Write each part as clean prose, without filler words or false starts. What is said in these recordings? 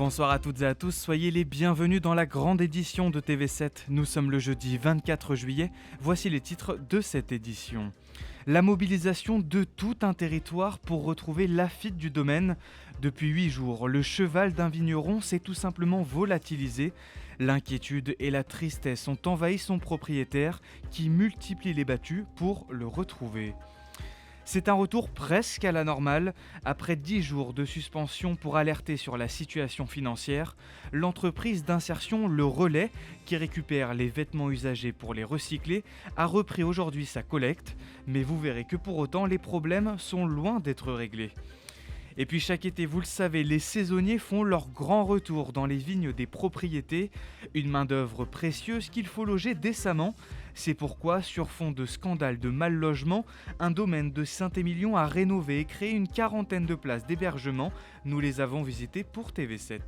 Bonsoir à toutes et à tous, soyez les bienvenus dans la grande édition de TV7. Nous sommes le jeudi 24 juillet, voici les titres de cette édition. La mobilisation de tout un territoire pour retrouver Lafitte du domaine. Depuis 8 jours, le cheval d'un vigneron s'est tout simplement volatilisé. L'inquiétude et la tristesse ont envahi son propriétaire qui multiplie les battues pour le retrouver. C'est un retour presque à la normale. Après 10 jours de suspension pour alerter sur la situation financière, l'entreprise d'insertion Le Relais, qui récupère les vêtements usagés pour les recycler, a repris aujourd'hui sa collecte. Mais vous verrez que pour autant, les problèmes sont loin d'être réglés. Et puis chaque été, vous le savez, les saisonniers font leur grand retour dans les vignes des propriétés. Une main-d'œuvre précieuse qu'il faut loger décemment. C'est pourquoi, sur fond de scandale de mal-logement, un domaine de Saint-Émilion a rénové et créé une quarantaine de places d'hébergement. Nous les avons visitées pour TV7.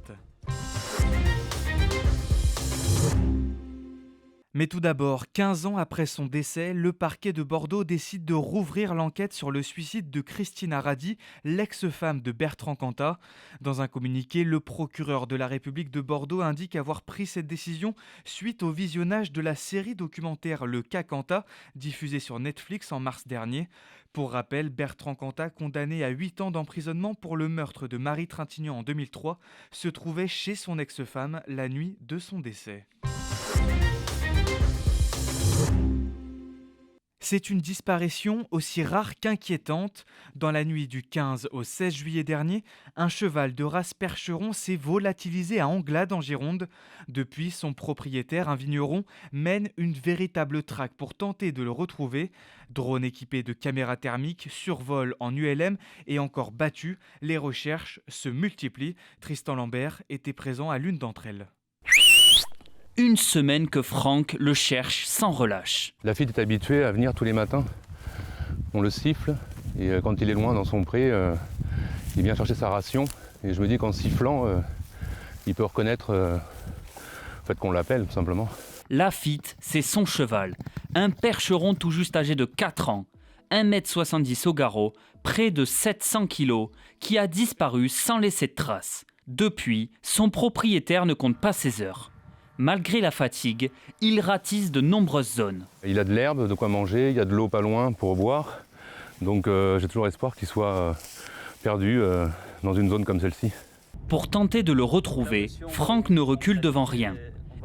Mais tout d'abord, 15 ans après son décès, le parquet de Bordeaux décide de rouvrir l'enquête sur le suicide de Christina Radi, l'ex-femme de Bertrand Cantat. Dans un communiqué, le procureur de la République de Bordeaux indique avoir pris cette décision suite au visionnage de la série documentaire Le Cas Cantat, diffusée sur Netflix en mars dernier. Pour rappel, Bertrand Cantat, condamné à 8 ans d'emprisonnement pour le meurtre de Marie Trintignant en 2003, se trouvait chez son ex-femme la nuit de son décès. C'est une disparition aussi rare qu'inquiétante. Dans la nuit du 15 au 16 juillet dernier, un cheval de race percheron s'est volatilisé à Anglade en Gironde. Depuis, son propriétaire, un vigneron, mène une véritable traque pour tenter de le retrouver. Drone équipé de caméras thermiques, survol en ULM et encore battu, les recherches se multiplient. Tristan Lambert était présent à l'une d'entre elles. Une semaine que Franck le cherche sans relâche. Lafitte est habitué à venir tous les matins. On le siffle et quand il est loin dans son pré, il vient chercher sa ration. Et je me dis qu'en sifflant, il peut reconnaître le fait qu'on l'appelle tout simplement. Lafitte, c'est son cheval. Un percheron tout juste âgé de 4 ans. 1,70 m au garrot, près de 700 kg, qui a disparu sans laisser de traces. Depuis, son propriétaire ne compte pas ses heures. Malgré la fatigue, il ratisse de nombreuses zones. Il a de l'herbe, de quoi manger, il y a de l'eau pas loin pour boire. Donc j'ai toujours espoir qu'il soit perdu dans une zone comme celle-ci. Pour tenter de le retrouver, Franck ne recule devant rien.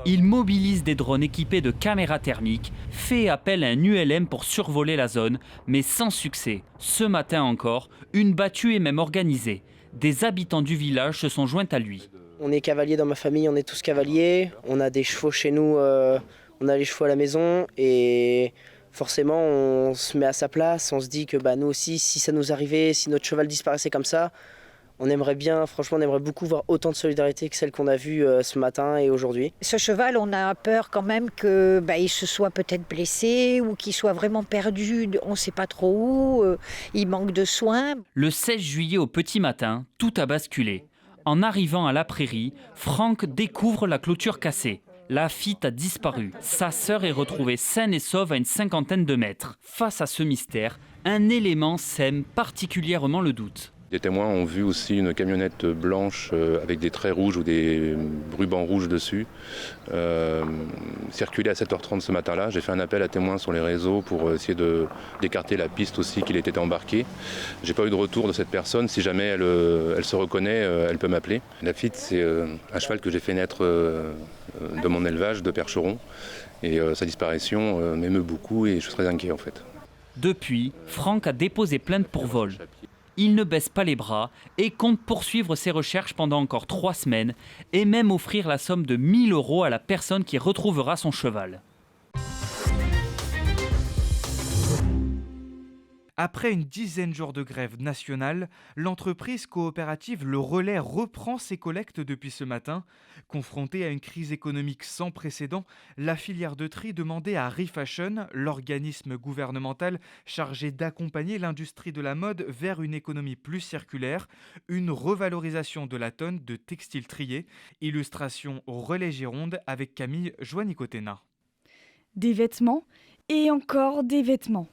Il mobilise des drones équipés de caméras thermiques, fait appel à un ULM pour survoler la zone, mais sans succès. Ce matin encore, une battue est même organisée. Des habitants du village se sont joints à lui. On est cavaliers dans ma famille, on est tous cavaliers, on a des chevaux chez nous, on a les chevaux à la maison et forcément on se met à sa place, on se dit que nous aussi si ça nous arrivait, si notre cheval disparaissait comme ça, on aimerait bien, franchement on aimerait beaucoup voir autant de solidarité que celle qu'on a vue ce matin et aujourd'hui. Ce cheval, on a peur quand même qu'il se soit peut-être blessé ou qu'il soit vraiment perdu, on ne sait pas trop où, il manque de soins. Le 16 juillet au petit matin, tout a basculé. En arrivant à la prairie, Franck découvre la clôture cassée. Lafitte a disparu. Sa sœur est retrouvée saine et sauve à une 50aine de mètres. Face à ce mystère, un élément sème particulièrement le doute. Des témoins ont vu aussi une camionnette blanche avec des traits rouges ou des rubans rouges dessus circuler à 7h30 ce matin-là. J'ai fait un appel à témoins sur les réseaux pour essayer d'écarter la piste aussi qu'il était embarqué. J'ai pas eu de retour de cette personne. Si jamais elle se reconnaît, elle peut m'appeler. Lafitte, c'est un cheval que j'ai fait naître de mon élevage de percheron. Et sa disparition m'émeut beaucoup et je suis très inquiet en fait. Depuis, Franck a déposé plainte pour vol. Il ne baisse pas les bras et compte poursuivre ses recherches pendant encore 3 semaines et même offrir la somme de 1 000 € à la personne qui retrouvera son cheval. Après une dizaine de jours de grève nationale, l'entreprise coopérative Le Relais reprend ses collectes depuis ce matin. Confrontée à une crise économique sans précédent, la filière de tri demandait à Refashion, l'organisme gouvernemental chargé d'accompagner l'industrie de la mode vers une économie plus circulaire, une revalorisation de la tonne de textiles triés. Illustration au Relais Gironde avec Camille Joannicotena. Des vêtements et encore des vêtements.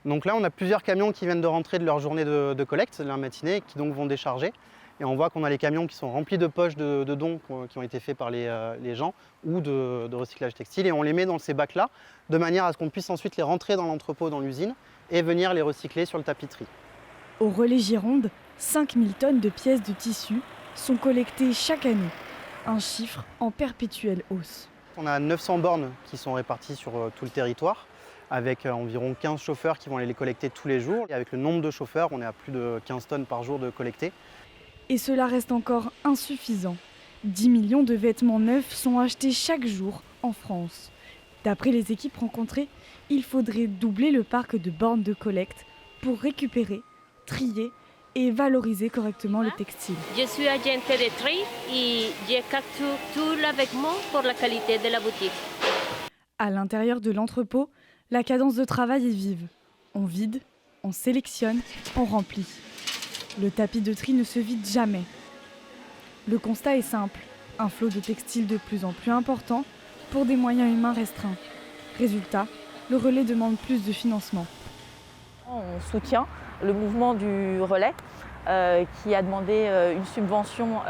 Donc là, on a plusieurs camions qui viennent de rentrer de leur journée de collecte, de leur matinée, qui donc vont décharger. Et on voit qu'on a les camions qui sont remplis de poches de dons qui ont été faits par les gens ou de recyclage textile. Et on les met dans ces bacs-là de manière à ce qu'on puisse ensuite les rentrer dans l'entrepôt, dans l'usine et venir les recycler sur le tapis de tri. Au relais Gironde, 5000 tonnes de pièces de tissu sont collectées chaque année. Un chiffre en perpétuelle hausse. On a 900 bornes qui sont réparties sur tout le territoire, avec environ 15 chauffeurs qui vont aller les collecter tous les jours. Et avec le nombre de chauffeurs, on est à plus de 15 tonnes par jour de collectées. Et cela reste encore insuffisant. 10 millions de vêtements neufs sont achetés chaque jour en France. D'après les équipes rencontrées, il faudrait doubler le parc de bornes de collecte pour récupérer, trier et valoriser correctement le textile. Je suis agente de tri et je capture tout l'avènement pour la qualité de la boutique. À l'intérieur de l'entrepôt, la cadence de travail est vive. On vide, on sélectionne, on remplit. Le tapis de tri ne se vide jamais. Le constat est simple, un flot de textile de plus en plus important pour des moyens humains restreints. Résultat, le relais demande plus de financement. On soutient le mouvement du relais qui a demandé une subvention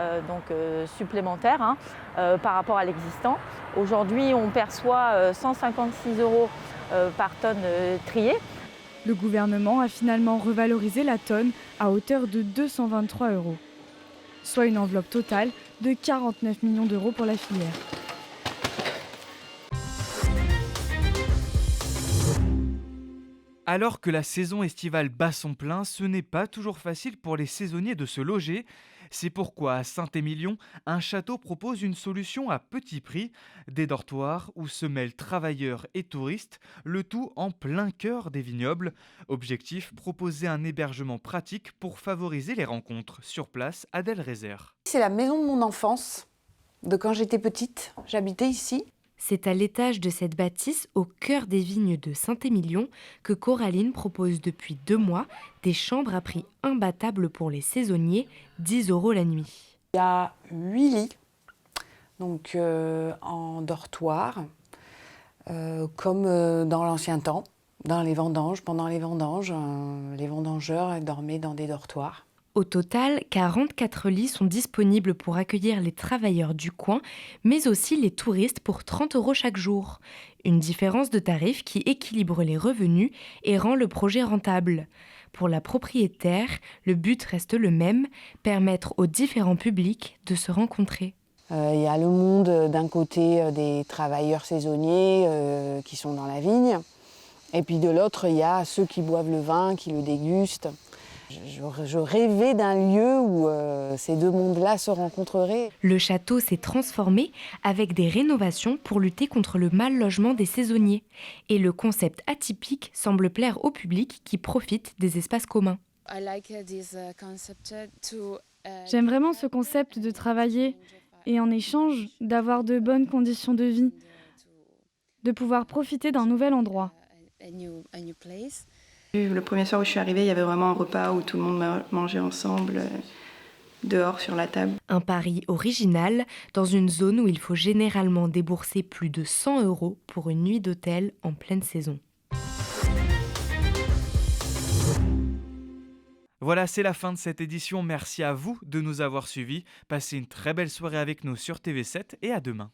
supplémentaire par rapport à l'existant. Aujourd'hui, on perçoit 156 € par tonne triée. Le gouvernement a finalement revalorisé la tonne à hauteur de 223 €, soit une enveloppe totale de 49 millions d'euros pour la filière. Alors que la saison estivale bat son plein, ce n'est pas toujours facile pour les saisonniers de se loger. C'est pourquoi à Saint-Émilion, un château propose une solution à petit prix, des dortoirs où se mêlent travailleurs et touristes, le tout en plein cœur des vignobles. Objectif, proposer un hébergement pratique pour favoriser les rencontres. Sur place, Adèle Rézère. C'est la maison de mon enfance, de quand j'étais petite. J'habitais ici. C'est à l'étage de cette bâtisse, au cœur des vignes de Saint-Émilion, que Coraline propose depuis 2 mois des chambres à prix imbattable pour les saisonniers, 10 € la nuit. Il y a 8 lits, donc en dortoir, comme dans l'ancien temps, dans les vendanges. Pendant les vendanges, les vendangeurs dormaient dans des dortoirs. Au total, 44 lits sont disponibles pour accueillir les travailleurs du coin, mais aussi les touristes pour 30 € chaque jour. Une différence de tarif qui équilibre les revenus et rend le projet rentable. Pour la propriétaire, le but reste le même, permettre aux différents publics de se rencontrer. Il y a le monde d'un côté des travailleurs saisonniers qui sont dans la vigne, et puis de l'autre, il y a ceux qui boivent le vin, qui le dégustent. Je rêvais d'un lieu où ces deux mondes-là se rencontreraient. Le château s'est transformé avec des rénovations pour lutter contre le mal logement des saisonniers. Et le concept atypique semble plaire au public qui profite des espaces communs. J'aime vraiment ce concept de travailler et en échange d'avoir de bonnes conditions de vie, de pouvoir profiter d'un nouvel endroit. Le premier soir où je suis arrivée, il y avait vraiment un repas où tout le monde mangeait ensemble, dehors sur la table. Un pari original dans une zone où il faut généralement débourser plus de 100 € pour une nuit d'hôtel en pleine saison. Voilà, c'est la fin de cette édition. Merci à vous de nous avoir suivis. Passez une très belle soirée avec nous sur TV7 et à demain.